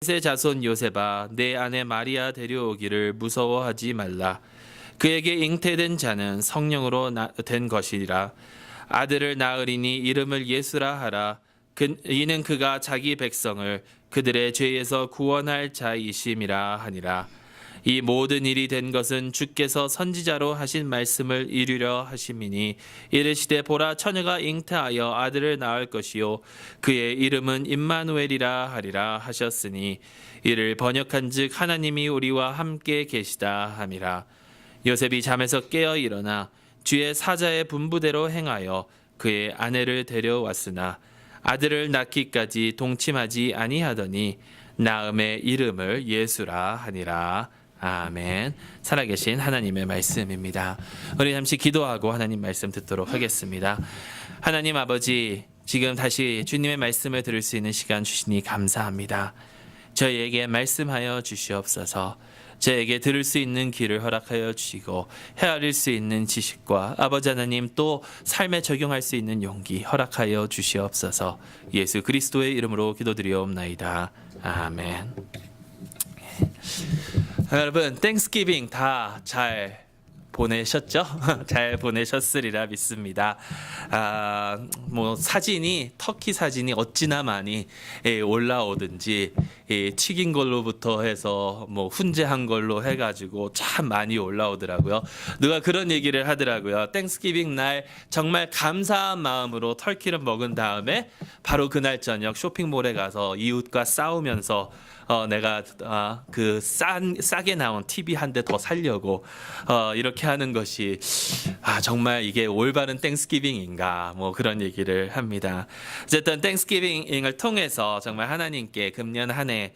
다윗의 자손 요셉아, 내 아내 마리아 데려오기를 무서워하지 말라. 그에게 잉태된 자는 성령으로 된 것이라. 아들을 낳으리니 이름을 예수라 하라. 이는 그가 자기 백성을 그들의 죄에서 구원할 자이심이라 하니라. 이 모든 일이 된 것은 주께서 선지자로 하신 말씀을 이루려 하심이니, 이르시되 보라, 처녀가 잉태하여 아들을 낳을 것이요 그의 이름은 임마누엘이라 하리라 하셨으니, 이를 번역한즉 하나님이 우리와 함께 계시다 함이라. 요셉이 잠에서 깨어 일어나 주의 사자의 분부대로 행하여 그의 아내를 데려왔으나 아들을 낳기까지 동침하지 아니하더니 낳음의 이름을 예수라 하니라. 아멘. 살아계신 하나님의 말씀입니다. 우리 잠시 기도하고 하나님 말씀 듣도록 하겠습니다. 하나님 아버지, 지금 다시 주님의 말씀을 들을 수 있는 시간 주시니 감사합니다. 저희에게 말씀하여 주시옵소서. 저에게 들을 수 있는 귀를 허락하여 주시고 헤아릴 수 있는 지식과 아버지 하나님 또 삶에 적용할 수 있는 용기 허락하여 주시옵소서. 예수 그리스도의 이름으로 기도드리옵나이다. 아멘. 여러분, 땡스기빙 다 잘 보내셨죠? 잘 보내셨으리라 믿습니다. 사진이, 터키 사진이 어찌나 많이 올라오든지, 튀긴 걸로부터 해서 훈제한 걸로 해가지고 참 많이 올라오더라고요. 누가 그런 얘기를 하더라고요. 땡스기빙 날 정말 감사한 마음으로 터키를 먹은 다음에 바로 그날 저녁 쇼핑몰에 가서 이웃과 싸우면서 내가 싸게 나온 TV 한 대 더 살려고 이렇게 하는 것이 정말 이게 올바른 땡스기빙인가 그런 얘기를 합니다. 어쨌든 땡스기빙을 통해서 정말 하나님께 금년 한 해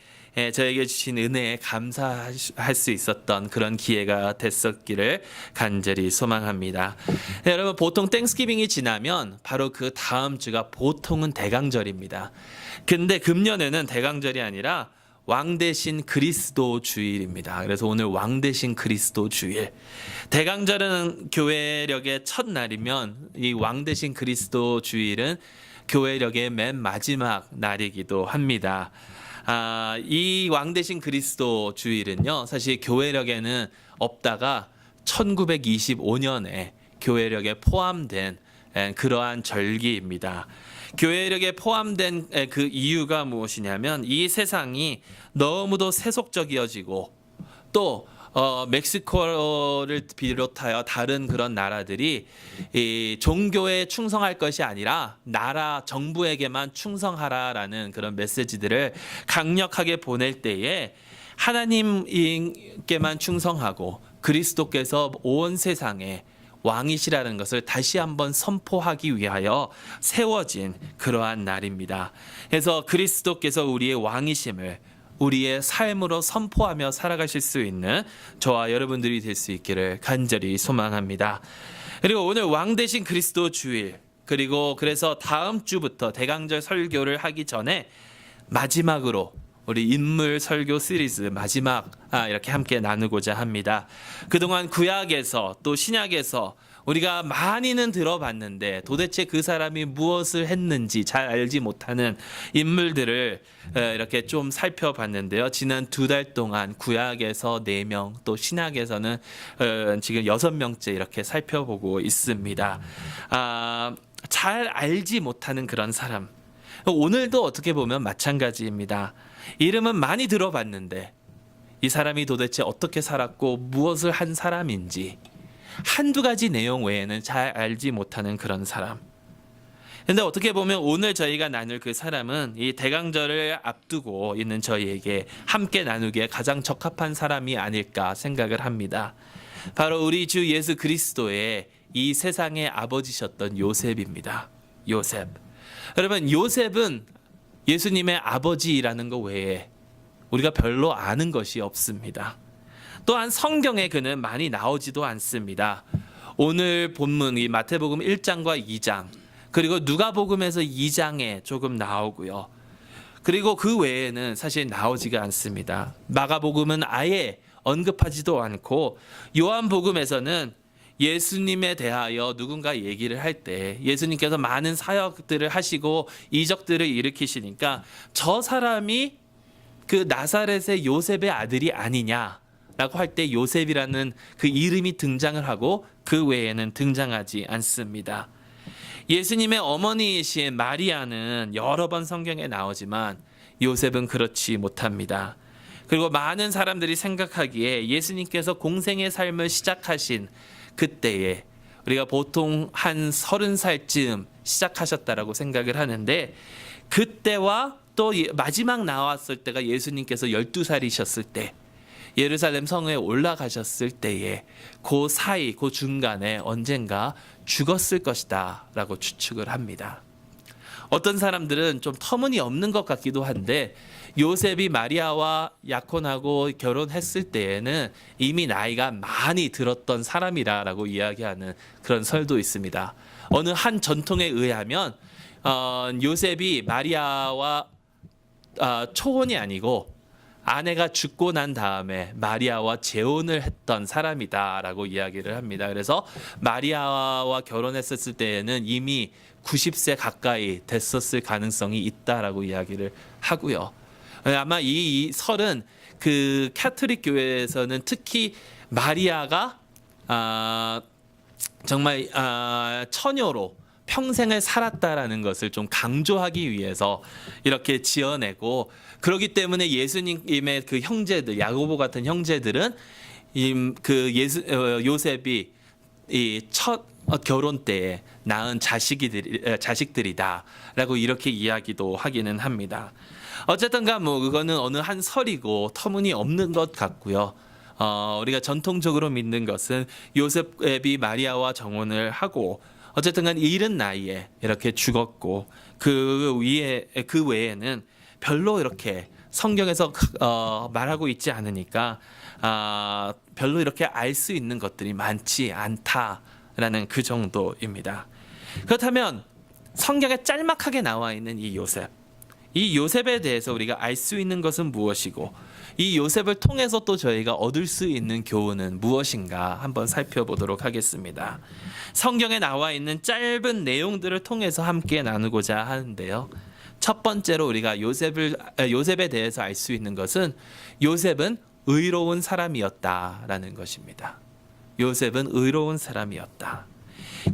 저에게 주신 은혜에 감사할 수 있었던 그런 기회가 됐었기를 간절히 소망합니다. 여러분, 보통 땡스기빙이 지나면 바로 그 다음 주가 보통은 대강절입니다. 근데 금년에는 대강절이 아니라 왕 대신 그리스도 주일입니다. 그래서 오늘 왕 대신 그리스도 주일. 대강절은 교회력의 첫날이면 이 왕 대신 그리스도 주일은 교회력의 맨 마지막 날이기도 합니다. 이 왕 대신 그리스도 주일은요, 사실 교회력에는 없다가 1925년에 교회력에 포함된 그러한 절기입니다. 교회력에 포함된 그 이유가 무엇이냐면, 이 세상이 너무도 세속적이어지고 또 멕시코를 비롯하여 다른 그런 나라들이 이 종교에 충성할 것이 아니라 나라 정부에게만 충성하라라는 그런 메시지들을 강력하게 보낼 때에 하나님께만 충성하고 그리스도께서 온 세상에 왕이시라는 것을 다시 한번 선포하기 위하여 세워진 그러한 날입니다. 그래서 그리스도께서 우리의 왕이심을 우리의 삶으로 선포하며 살아가실 수 있는 저와 여러분들이 될 수 있기를 간절히 소망합니다. 그리고 오늘 왕 대신 그리스도 주일, 그리고 그래서 다음 주부터 대강절 설교를 하기 전에 마지막으로 우리 인물 설교 시리즈 마지막 이렇게 함께 나누고자 합니다. 그동안 구약에서 또 신약에서 우리가 많이는 들어봤는데 도대체 그 사람이 무엇을 했는지 잘 알지 못하는 인물들을 이렇게 좀 살펴봤는데요. 지난 2달 동안 구약에서 4명, 또 신약에서는 지금 6명째 이렇게 살펴보고 있습니다. 잘 알지 못하는 그런 사람, 오늘도 어떻게 보면 마찬가지입니다. 이름은 많이 들어봤는데 이 사람이 도대체 어떻게 살았고 무엇을 한 사람인지 한두 가지 내용 외에는 잘 알지 못하는 그런 사람. 근데 어떻게 보면 오늘 저희가 나눌 그 사람은 이 대강절을 앞두고 있는 저희에게 함께 나누기에 가장 적합한 사람이 아닐까 생각을 합니다. 바로 우리 주 예수 그리스도의 이 세상의 아버지셨던 요셉입니다. 요셉. 여러분, 요셉은 예수님의 아버지라는 것 외에 우리가 별로 아는 것이 없습니다. 또한 성경에 그는 많이 나오지도 않습니다. 오늘 본문 이 마태복음 1장과 2장, 그리고 누가복음에서 2장에 조금 나오고요. 그리고 그 외에는 사실 나오지가 않습니다. 마가복음은 아예 언급하지도 않고, 요한복음에서는 예수님에 대하여 누군가 얘기를 할 때 예수님께서 많은 사역들을 하시고 이적들을 일으키시니까 저 사람이 그 나사렛의 요셉의 아들이 아니냐라고 할 때 요셉이라는 그 이름이 등장을 하고 그 외에는 등장하지 않습니다. 예수님의 어머니이신 마리아는 여러 번 성경에 나오지만 요셉은 그렇지 못합니다. 그리고 많은 사람들이 생각하기에 예수님께서 공생의 삶을 시작하신 그때에 우리가 보통 한 30살쯤 시작하셨다라고 생각을 하는데, 그때와 또 마지막 나왔을 때가 예수님께서 12살이셨을 때 예루살렘 성에 올라가셨을 때에 그 사이, 그 중간에 언젠가 죽었을 것이다 라고 추측을 합니다. 어떤 사람들은 좀 터무니없는 것 같기도 한데, 요셉이 마리아와 약혼하고 결혼했을 때에는 이미 나이가 많이 들었던 사람이라고 이야기하는 그런 설도 있습니다. 어느 한 전통에 의하면 요셉이 마리아와 초혼이 아니고 아내가 죽고 난 다음에 마리아와 재혼을 했던 사람이다라고 이야기를 합니다. 그래서 마리아와 결혼했었을 때에는 이미 90세 가까이 됐었을 가능성이 있다라고 이야기를 하고요. 아마 이 설은 그 카톨릭 교회에서는 특히 마리아가 정말 처녀로 평생을 살았다라는 것을 좀 강조하기 위해서 이렇게 지어내고, 그렇기 때문에 예수님의 그 형제들, 야고보 같은 형제들은 요셉이 이 첫 결혼 때에 낳은 자식들이다라고 이렇게 이야기도 하기는 합니다. 어쨌든가 뭐 그거는 어느 한 설이고 터무니없는 것 같고요. 우리가 전통적으로 믿는 것은 요셉이 마리아와 정혼을 하고 어쨌든간 이른 나이에 이렇게 죽었고, 그 외에는 별로 이렇게 성경에서 말하고 있지 않으니까 별로 이렇게 알 수 있는 것들이 많지 않다라는 그 정도입니다. 그렇다면 성경에 짤막하게 나와 있는 이 요셉에 대해서 우리가 알 수 있는 것은 무엇이고, 이 요셉을 통해서 또 저희가 얻을 수 있는 교훈은 무엇인가 한번 살펴보도록 하겠습니다. 성경에 나와 있는 짧은 내용들을 통해서 함께 나누고자 하는데요. 첫 번째로 우리가 요셉에 대해서 알 수 있는 것은 요셉은 의로운 사람이었다라는 것입니다. 요셉은 의로운 사람이었다.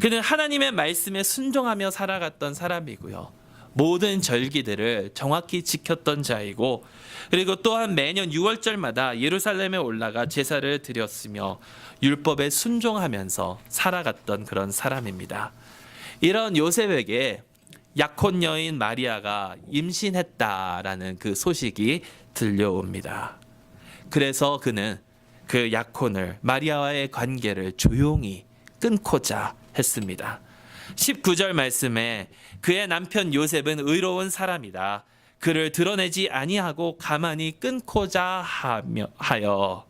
그는 하나님의 말씀에 순종하며 살아갔던 사람이고요. 모든 절기들을 정확히 지켰던 자이고, 그리고 또한 매년 6월절마다 예루살렘에 올라가 제사를 드렸으며 율법에 순종하면서 살아갔던 그런 사람입니다. 이런 요셉에게 약혼 여인 마리아가 임신했다라는 그 소식이 들려옵니다. 그래서 그는 그 약혼을, 마리아와의 관계를 조용히 끊고자 했습니다. 19절 말씀에 그의 남편 요셉은 의로운 사람이다. 그를 드러내지 아니하고 가만히 끊고자 하여.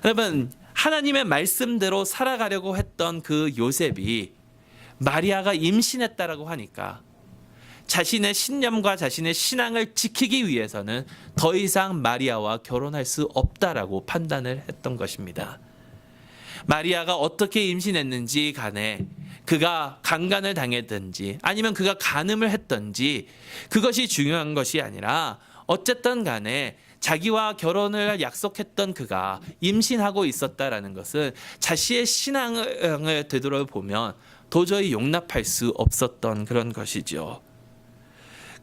여러분, 하나님의 말씀대로 살아가려고 했던 그 요셉이 마리아가 임신했다라고 하니까 자신의 신념과 자신의 신앙을 지키기 위해서는 더 이상 마리아와 결혼할 수 없다라고 판단을 했던 것입니다. 마리아가 어떻게 임신했는지 간에 그가 강간을 당했든지 아니면 그가 간음을 했든지 그것이 중요한 것이 아니라, 어쨌든 간에 자기와 결혼을 약속했던 그가 임신하고 있었다라는 것은 자신의 신앙을 되돌아보면 도저히 용납할 수 없었던 그런 것이죠.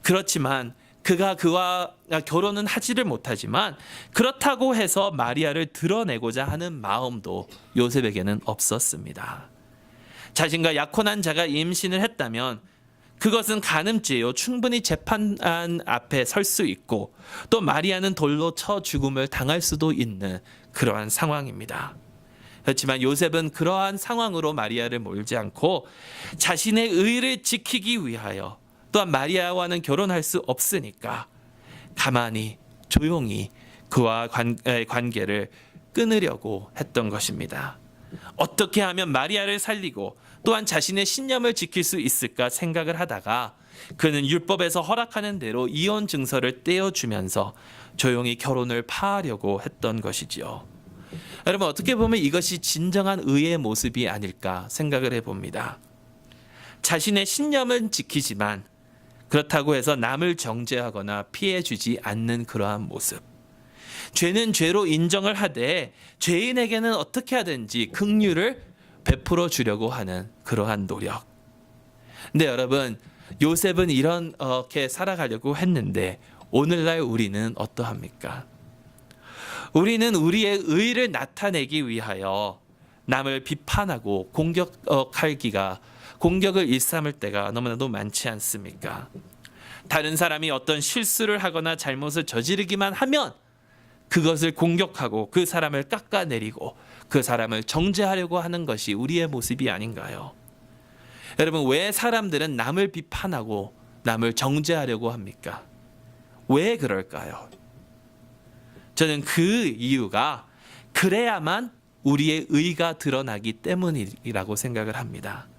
그렇지만 그와 결혼은 하지를 못하지만 그렇다고 해서 마리아를 드러내고자 하는 마음도 요셉에게는 없었습니다. 자신과 약혼한 자가 임신을 했다면 그것은 간음죄요, 충분히 재판 앞에 설 수 있고, 또 마리아는 돌로 쳐 죽음을 당할 수도 있는 그러한 상황입니다. 그렇지만 요셉은 그러한 상황으로 마리아를 몰지 않고 자신의 의를 지키기 위하여, 또한 마리아와는 결혼할 수 없으니까 가만히 조용히 그와 관계를 끊으려고 했던 것입니다. 어떻게 하면 마리아를 살리고 또한 자신의 신념을 지킬 수 있을까 생각을 하다가 그는 율법에서 허락하는 대로 이혼 증서를 떼어주면서 조용히 결혼을 파하려고 했던 것이지요. 여러분, 어떻게 보면 이것이 진정한 의의 모습이 아닐까 생각을 해봅니다. 자신의 신념은 지키지만 그렇다고 해서 남을 정죄하거나 피해주지 않는 그러한 모습. 죄는 죄로 인정을 하되 죄인에게는 어떻게 하든지 긍휼을 베풀어 주려고 하는 그러한 노력. 근데 여러분, 요셉은 이렇게 살아가려고 했는데 오늘날 우리는 어떠합니까? 우리는 우리의 의를 나타내기 위하여 남을 비판하고 공격을 일삼을 때가 너무나도 많지 않습니까? 다른 사람이 어떤 실수를 하거나 잘못을 저지르기만 하면 그것을 공격하고 그 사람을 깎아내리고 그 사람을 정죄하려고 하는 것이 우리의 모습이 아닌가요? 여러분, 왜 사람들은 남을 비판하고 남을 정죄하려고 합니까? 왜 그럴까요? 저는 그 이유가 그래야만 우리의 의가 드러나기 때문이라고 생각을 합니다.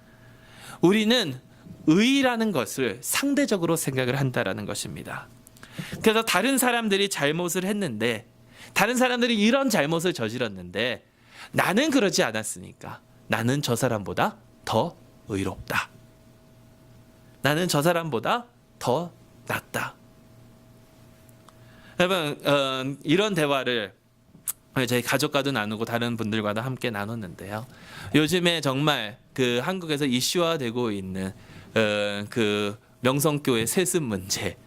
우리는 의라는 것을 상대적으로 생각을 한다라는 것입니다. 그래서 다른 사람들이 잘못을 했는데, 다른 사람들이 이런 잘못을 저질렀는데 나는 그러지 않았으니까 나는 저 사람보다 더 의롭다. 나는 저 사람보다 더 낫다. 여러분, 이런 대화를 저희 가족과도 나누고 다른 분들과도 함께 나눴는데요. 요즘에 정말 그 한국에서 이슈화되고 있는 그 명성교회 세습 문제.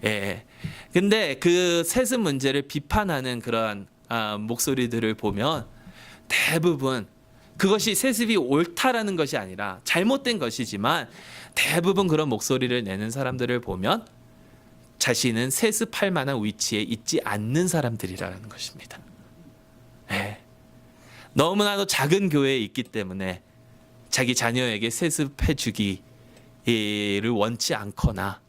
예. 근데 그 세습 문제를 비판하는 그러한 목소리들을 보면 대부분 그것이 세습이 옳다라는 것이 아니라 잘못된 것이지만 대부분 그런 목소리를 내는 사람들을 보면 자신은 세습할 만한 위치에 있지 않는 사람들이라는 것입니다. 네. 너무나도 작은 교회에 있기 때문에 자기 자녀에게 세습해 주기를 원치 않거나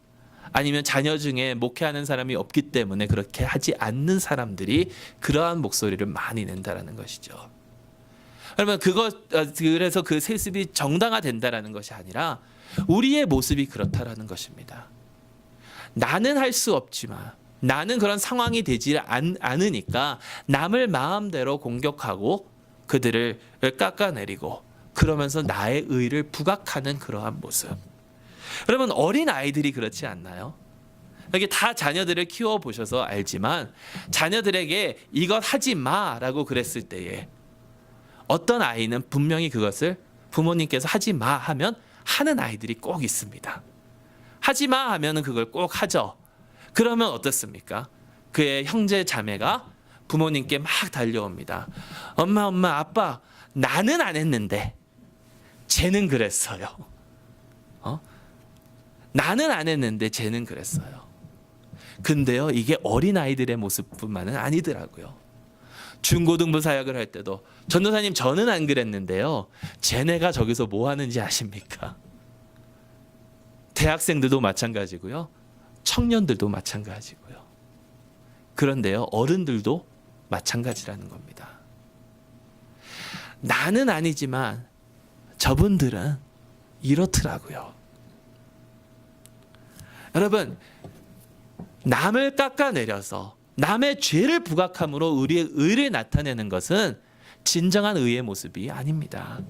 아니면 자녀 중에 목회하는 사람이 없기 때문에 그렇게 하지 않는 사람들이 그러한 목소리를 많이 낸다라는 것이죠. 그러면 그래서 그 세습이 정당화된다라는 것이 아니라 우리의 모습이 그렇다라는 것입니다. 나는 할 수 없지만 나는 그런 상황이 되지 않으니까 남을 마음대로 공격하고 그들을 깎아내리고 그러면서 나의 의를 부각하는 그러한 모습. 여러분, 어린 아이들이 그렇지 않나요? 여기 다 자녀들을 키워보셔서 알지만 자녀들에게 이것 하지 마라고 그랬을 때에 어떤 아이는 분명히 그것을 부모님께서 하지 마 하면 하는 아이들이 꼭 있습니다. 하지 마 하면은 그걸 꼭 하죠. 그러면 어떻습니까? 그의 형제 자매가 부모님께 막 달려옵니다. 엄마, 아빠, 나는 안 했는데 쟤는 그랬어요. 나는 안 했는데 쟤는 그랬어요. 근데요, 이게 어린아이들의 모습뿐만은 아니더라고요. 중고등부 사역을 할 때도 전도사님 저는 안 그랬는데요, 쟤네가 저기서 뭐 하는지 아십니까? 대학생들도 마찬가지고요, 청년들도 마찬가지고요. 그런데요, 어른들도 마찬가지라는 겁니다. 나는 아니지만 저분들은 이렇더라고요. 여러분, 남을 깎아내려서 남의 죄를 부각함으로 우리의 의를 나타내는 것은 진정한 의의 모습이 아닙니다.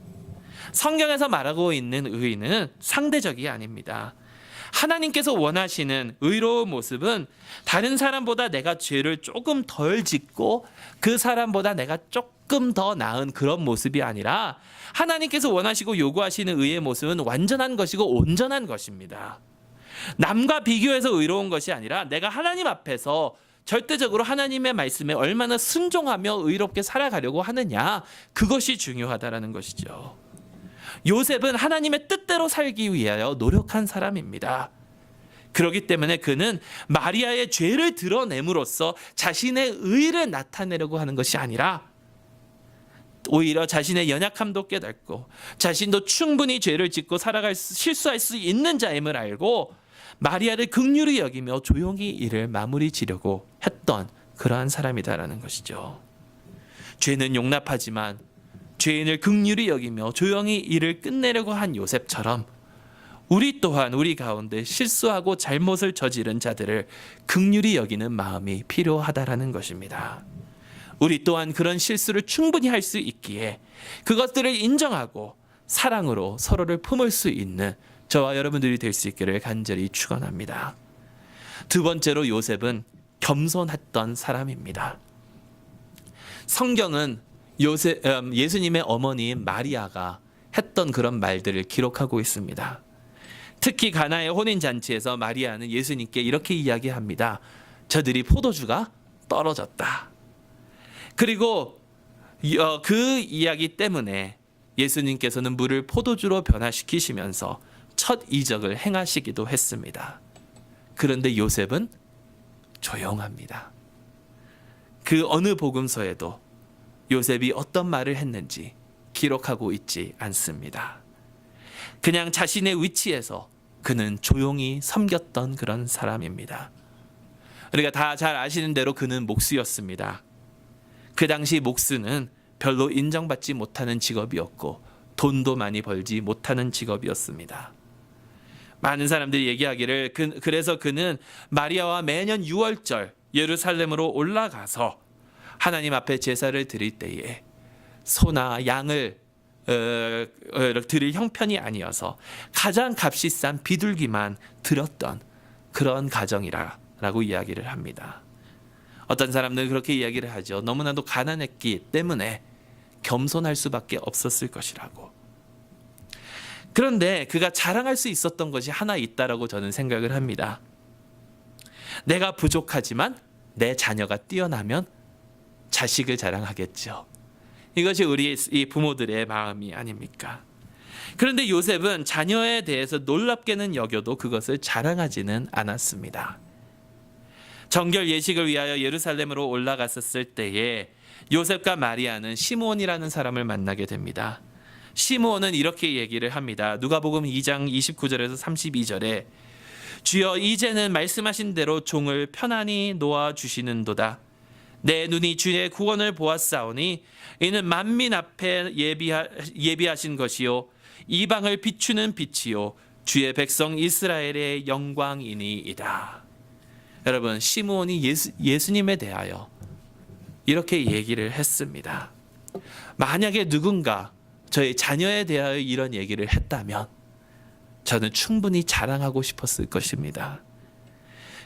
성경에서 말하고 있는 의는 상대적이 아닙니다. 하나님께서 원하시는 의로운 모습은 다른 사람보다 내가 죄를 조금 덜 짓고 그 사람보다 내가 조금 더 나은 그런 모습이 아니라 하나님께서 원하시고 요구하시는 의의 모습은 완전한 것이고 온전한 것입니다. 남과 비교해서 의로운 것이 아니라 내가 하나님 앞에서 절대적으로 하나님의 말씀에 얼마나 순종하며 의롭게 살아가려고 하느냐, 그것이 중요하다라는 것이죠. 요셉은 하나님의 뜻대로 살기 위하여 노력한 사람입니다. 그렇기 때문에 그는 마리아의 죄를 드러냄으로써 자신의 의를 나타내려고 하는 것이 아니라 오히려 자신의 연약함도 깨닫고 자신도 충분히 죄를 짓고 실수할 수 있는 자임을 알고 마리아를 긍휼히 여기며 조용히 일을 마무리 지려고 했던 그러한 사람이다라는 것이죠. 죄는 용납하지만 죄인을 긍휼히 여기며 조용히 일을 끝내려고 한 요셉처럼 우리 또한 우리 가운데 실수하고 잘못을 저지른 자들을 긍휼히 여기는 마음이 필요하다라는 것입니다. 우리 또한 그런 실수를 충분히 할 수 있기에 그것들을 인정하고 사랑으로 서로를 품을 수 있는 저와 여러분들이 될 수 있기를 간절히 축원합니다. 두 번째로 요셉은 겸손했던 사람입니다. 성경은 예수님의 어머니인 마리아가 했던 그런 말들을 기록하고 있습니다. 특히 가나의 혼인잔치에서 마리아는 예수님께 이렇게 이야기합니다. 저들이 포도주가 떨어졌다. 그리고 그 이야기 때문에 예수님께서는 물을 포도주로 변화시키시면서 첫 이적을 행하시기도 했습니다. 그런데 요셉은 조용합니다. 그 어느 복음서에도 요셉이 어떤 말을 했는지 기록하고 있지 않습니다. 그냥 자신의 위치에서 그는 조용히 섬겼던 그런 사람입니다. 우리가 다 잘 아시는 대로 그는 목수였습니다. 그 당시 목수는 별로 인정받지 못하는 직업이었고 돈도 많이 벌지 못하는 직업이었습니다. 많은 사람들이 얘기하기를 그래서 그는 마리아와 매년 6월절 예루살렘으로 올라가서 하나님 앞에 제사를 드릴 때에 소나 양을 드릴 형편이 아니어서 가장 값이 싼 비둘기만 드렸던 그런 가정이라고 이야기를 합니다. 어떤 사람들은 그렇게 이야기를 하죠. 너무나도 가난했기 때문에 겸손할 수밖에 없었을 것이라고. 그런데 그가 자랑할 수 있었던 것이 하나 있다라고 저는 생각을 합니다. 내가 부족하지만 내 자녀가 뛰어나면 자식을 자랑하겠죠. 이것이 우리 이 부모들의 마음이 아닙니까? 그런데 요셉은 자녀에 대해서 놀랍게는 여겨도 그것을 자랑하지는 않았습니다. 정결 예식을 위하여 예루살렘으로 올라갔었을 때에 요셉과 마리아는 시므온이라는 사람을 만나게 됩니다. 시므온은 이렇게 얘기를 합니다. 누가복음 2장 29절에서 32절에 주여 이제는 말씀하신 대로 종을 편안히 놓아 주시는도다. 내 눈이 주의 구원을 보았사오니 이는 만민 앞에 예비하신 것이요 이방을 비추는 빛이요 주의 백성 이스라엘의 영광이니이다. 여러분, 시므온이 예수님에 대하여 이렇게 얘기를 했습니다. 만약에 누군가 저의 자녀에 대하여 이런 얘기를 했다면 저는 충분히 자랑하고 싶었을 것입니다.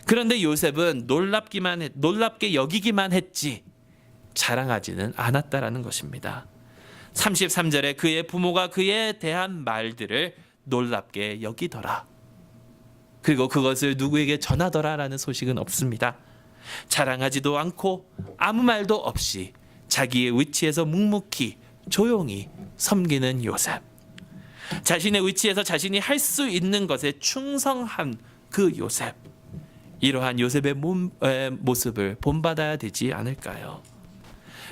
그런데 요셉은 놀랍게 여기기만 했지 자랑하지는 않았다라는 것입니다. 33절에 그의 부모가 그에 대한 말들을 놀랍게 여기더라. 그리고 그것을 누구에게 전하더라라는 소식은 없습니다. 자랑하지도 않고 아무 말도 없이 자기의 위치에서 묵묵히 조용히 섬기는 요셉. 자신의 위치에서 자신이 할 수 있는 것에 충성한 그 요셉. 이러한 요셉의 모습을 본받아야 되지 않을까요?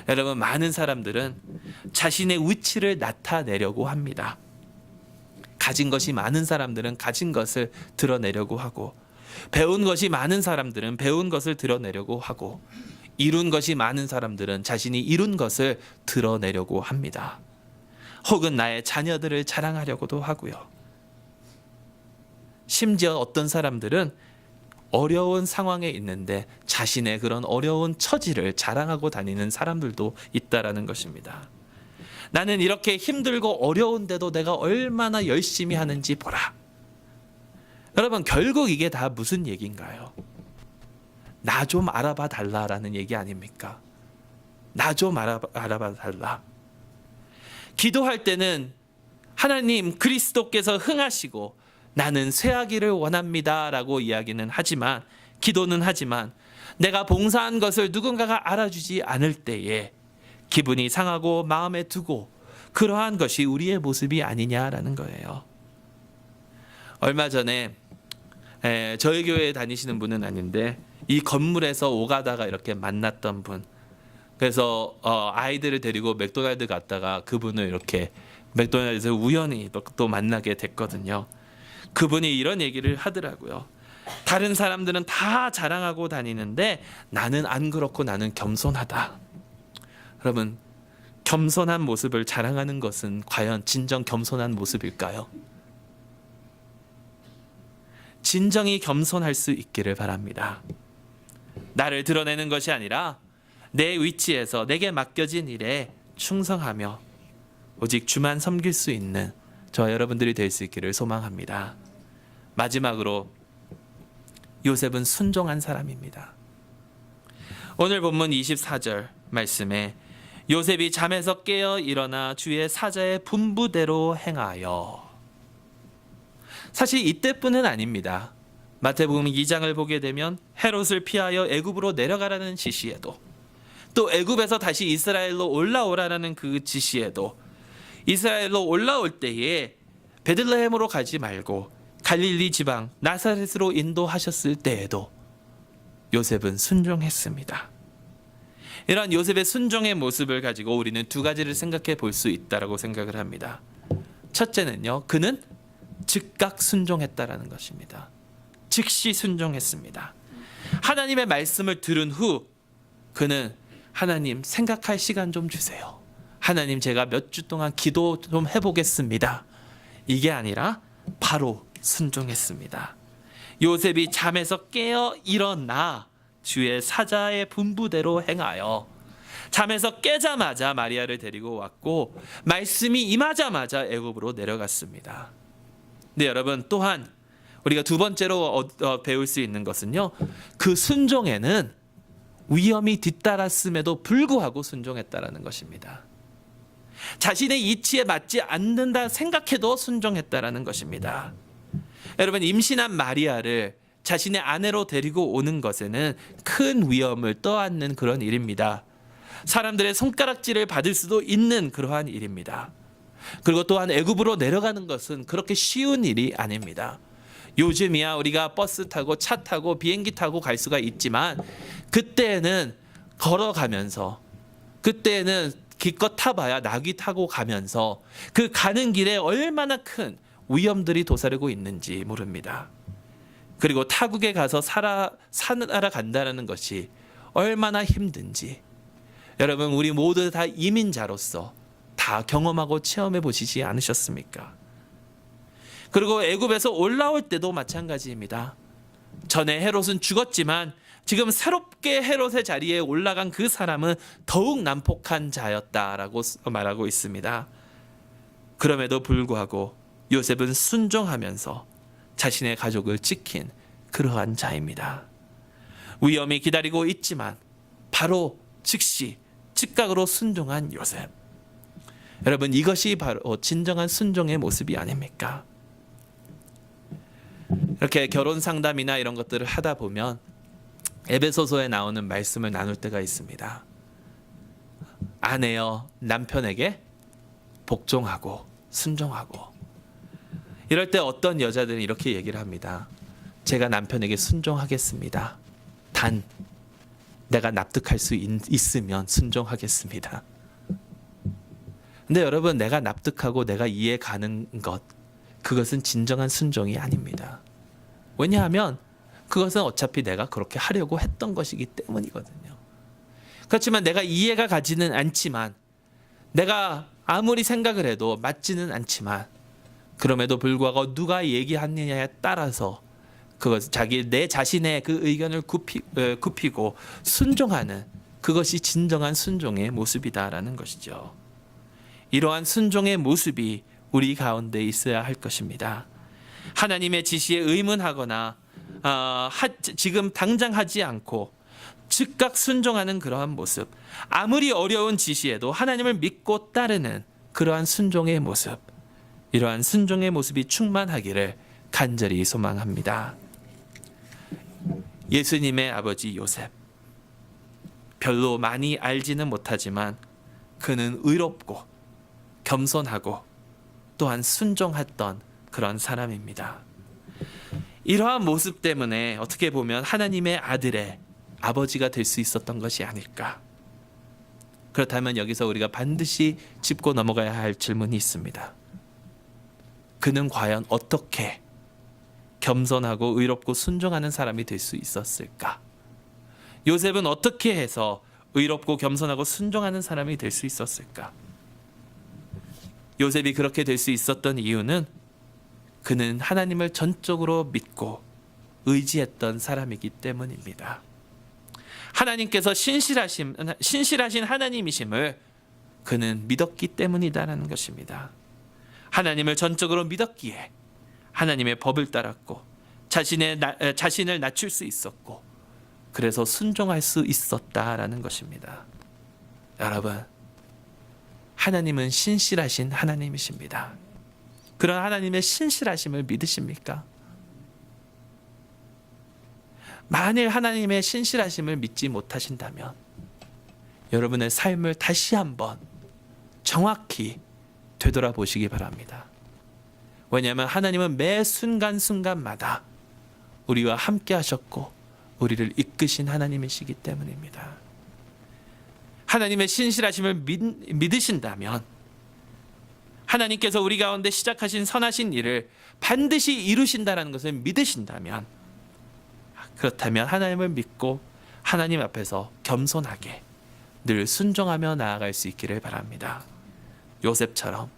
여러분, 많은 사람들은 자신의 위치를 나타내려고 합니다. 가진 것이 많은 사람들은 가진 것을 드러내려고 하고, 배운 것이 많은 사람들은 배운 것을 드러내려고 하고, 이룬 것이 많은 사람들은 자신이 이룬 것을 드러내려고 합니다. 혹은 나의 자녀들을 자랑하려고도 하고요. 심지어 어떤 사람들은 어려운 상황에 있는데 자신의 그런 어려운 처지를 자랑하고 다니는 사람들도 있다라는 것입니다. 나는 이렇게 힘들고 어려운데도 내가 얼마나 열심히 하는지 보라. 여러분, 결국 이게 다 무슨 얘기인가요? 나 좀 알아봐 달라라는 얘기 아닙니까? 나 좀 알아봐 달라. 기도할 때는 하나님 그리스도께서 흥하시고 나는 쇠하기를 원합니다 라고 이야기는 하지만, 기도는 하지만 내가 봉사한 것을 누군가가 알아주지 않을 때에 기분이 상하고 마음에 두고, 그러한 것이 우리의 모습이 아니냐라는 거예요. 얼마 전에 저희 교회에 다니시는 분은 아닌데 이 건물에서 오가다가 이렇게 만났던 분, 그래서 아이들을 데리고 맥도날드 갔다가 그분을 이렇게 맥도날드에서 우연히 또 만나게 됐거든요. 그분이 이런 얘기를 하더라고요. 다른 사람들은 다 자랑하고 다니는데 나는 안 그렇고 나는 겸손하다. 여러분, 겸손한 모습을 자랑하는 것은 과연 진정 겸손한 모습일까요? 진정이 겸손할 수 있기를 바랍니다. 나를 드러내는 것이 아니라 내 위치에서 내게 맡겨진 일에 충성하며 오직 주만 섬길 수 있는 저와 여러분들이 될 수 있기를 소망합니다. 마지막으로 요셉은 순종한 사람입니다. 오늘 본문 24절 말씀에 요셉이 잠에서 깨어 일어나 주의 사자의 분부대로 행하여. 사실 이때뿐은 아닙니다. 마태복음 2장을 보게 되면 헤롯을 피하여 애굽으로 내려가라는 지시에도, 또 애굽에서 다시 이스라엘로 올라오라는 그 지시에도, 이스라엘로 올라올 때에 베들레헴으로 가지 말고 갈릴리 지방 나사렛으로 인도하셨을 때에도 요셉은 순종했습니다. 이러한 요셉의 순종의 모습을 가지고 우리는 두 가지를 생각해 볼 수 있다고 생각을 합니다. 첫째는요, 그는 즉각 순종했다라는 것입니다. 즉시 순종했습니다. 하나님의 말씀을 들은 후 그는 하나님 생각할 시간 좀 주세요. 하나님 제가 몇 주 동안 기도 좀 해보겠습니다. 이게 아니라 바로 순종했습니다. 요셉이 잠에서 깨어 일어나 주의 사자의 분부대로 행하여, 잠에서 깨자마자 마리아를 데리고 왔고 말씀이 임하자마자 애굽으로 내려갔습니다. 네, 여러분, 또한 우리가 두 번째로 배울 수 있는 것은요, 그 순종에는 위험이 뒤따랐음에도 불구하고 순종했다라는 것입니다. 자신의 이치에 맞지 않는다 생각해도 순종했다라는 것입니다. 여러분, 임신한 마리아를 자신의 아내로 데리고 오는 것에는 큰 위험을 떠안는 그런 일입니다. 사람들의 손가락질을 받을 수도 있는 그러한 일입니다. 그리고 또한 애굽으로 내려가는 것은 그렇게 쉬운 일이 아닙니다. 요즘이야 우리가 버스 타고 차 타고 비행기 타고 갈 수가 있지만, 그때는 걸어가면서, 그때는 기껏 타봐야 나귀 타고 가면서 그 가는 길에 얼마나 큰 위험들이 도사리고 있는지 모릅니다. 그리고 타국에 가서 살아간다는 것이 얼마나 힘든지 여러분, 우리 모두 다 이민자로서 다 경험하고 체험해 보시지 않으셨습니까? 그리고 애굽에서 올라올 때도 마찬가지입니다. 전에 헤롯은 죽었지만 지금 새롭게 헤롯의 자리에 올라간 그 사람은 더욱 난폭한 자였다라고 말하고 있습니다. 그럼에도 불구하고 요셉은 순종하면서 자신의 가족을 지킨 그러한 자입니다. 위험이 기다리고 있지만 바로 즉시 즉각으로 순종한 요셉. 여러분, 이것이 바로 진정한 순종의 모습이 아닙니까? 이렇게 결혼 상담이나 이런 것들을 하다 보면 에베소서에 나오는 말씀을 나눌 때가 있습니다. 아내여 남편에게 복종하고 순종하고. 이럴 때 어떤 여자들은 이렇게 얘기를 합니다. 제가 남편에게 순종하겠습니다. 단 내가 납득할 수 있으면 순종하겠습니다. 근데 여러분, 내가 납득하고 내가 이해 가는 것, 그것은 진정한 순종이 아닙니다. 왜냐하면 그것은 어차피 내가 그렇게 하려고 했던 것이기 때문이거든요. 그렇지만 내가 이해가 가지는 않지만, 내가 아무리 생각을 해도 맞지는 않지만, 그럼에도 불구하고 누가 얘기하느냐에 따라서 그것 내 자신의 그 의견을 굽히고 순종하는, 그것이 진정한 순종의 모습이다라는 것이죠. 이러한 순종의 모습이 우리 가운데 있어야 할 것입니다. 하나님의 지시에 의문하거나 지금 당장 하지 않고 즉각 순종하는 그러한 모습, 아무리 어려운 지시에도 하나님을 믿고 따르는 그러한 순종의 모습, 이러한 순종의 모습이 충만하기를 간절히 소망합니다. 예수님의 아버지 요셉, 별로 많이 알지는 못하지만 그는 의롭고 겸손하고 또한 순종했던 그런 사람입니다. 이러한 모습 때문에 어떻게 보면 하나님의 아들의 아버지가 될 수 있었던 것이 아닐까. 그렇다면 여기서 우리가 반드시 짚고 넘어가야 할 질문이 있습니다. 그는 과연 어떻게 겸손하고 의롭고 순종하는 사람이 될 수 있었을까? 요셉은 어떻게 해서 의롭고 겸손하고 순종하는 사람이 될 수 있었을까? 요셉이 그렇게 될 수 있었던 이유는 그는 하나님을 전적으로 믿고 의지했던 사람이기 때문입니다. 하나님께서 신실하신 하나님이심을 그는 믿었기 때문이다라는 것입니다. 하나님을 전적으로 믿었기에 하나님의 법을 따랐고 자신을 낮출 수 있었고 그래서 순종할 수 있었다라는 것입니다. 여러분, 하나님은 신실하신 하나님이십니다. 그런 하나님의 신실하심을 믿으십니까? 만일 하나님의 신실하심을 믿지 못하신다면 여러분의 삶을 다시 한번 정확히 되돌아보시기 바랍니다. 왜냐하면 하나님은 매 순간순간마다 우리와 함께 하셨고 우리를 이끄신 하나님이시기 때문입니다. 하나님의 신실하심을 믿으신다면 하나님께서 우리 가운데 시작하신 선하신 일을 반드시 이루신다는 것을 믿으신다면, 그렇다면 하나님을 믿고 하나님 앞에서 겸손하게 늘 순종하며 나아갈 수 있기를 바랍니다. 요셉처럼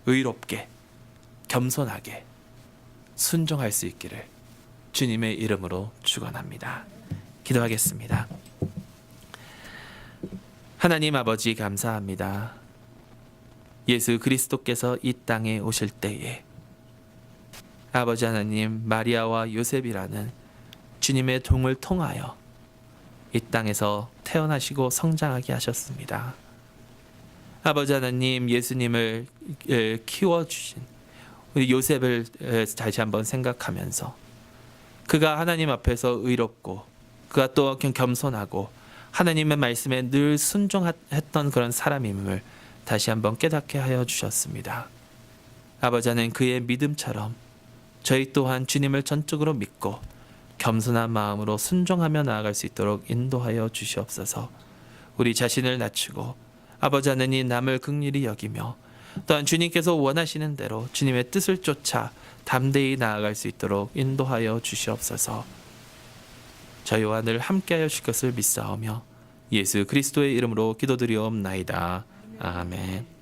의롭게 겸손하게 순종할 수 있기를 주님의 이름으로 축원합니다. 기도하겠습니다. 하나님 아버지, 감사합니다. 예수 그리스도께서 이 땅에 오실 때에 아버지 하나님, 마리아와 요셉이라는 주님의 종을 통하여 이 땅에서 태어나시고 성장하게 하셨습니다. 아버지 하나님, 예수님을 키워주신 우리 요셉을 다시 한번 생각하면서 그가 하나님 앞에서 의롭고 그가 또 겸손하고 하나님의 말씀에 늘 순종했던 그런 사람임을 다시 한번 깨닫게 하여 주셨습니다. 아버지 하나님, 그의 믿음처럼 저희 또한 주님을 전적으로 믿고 겸손한 마음으로 순종하며 나아갈 수 있도록 인도하여 주시옵소서. 우리 자신을 낮추고 아버지 하나님, 남을 긍휼히 여기며 또한 주님께서 원하시는 대로 주님의 뜻을 쫓아 담대히 나아갈 수 있도록 인도하여 주시옵소서. 저희와 늘 함께하여 주실 것을 믿사오며 예수 그리스도의 이름으로 기도드리옵나이다. 아멘.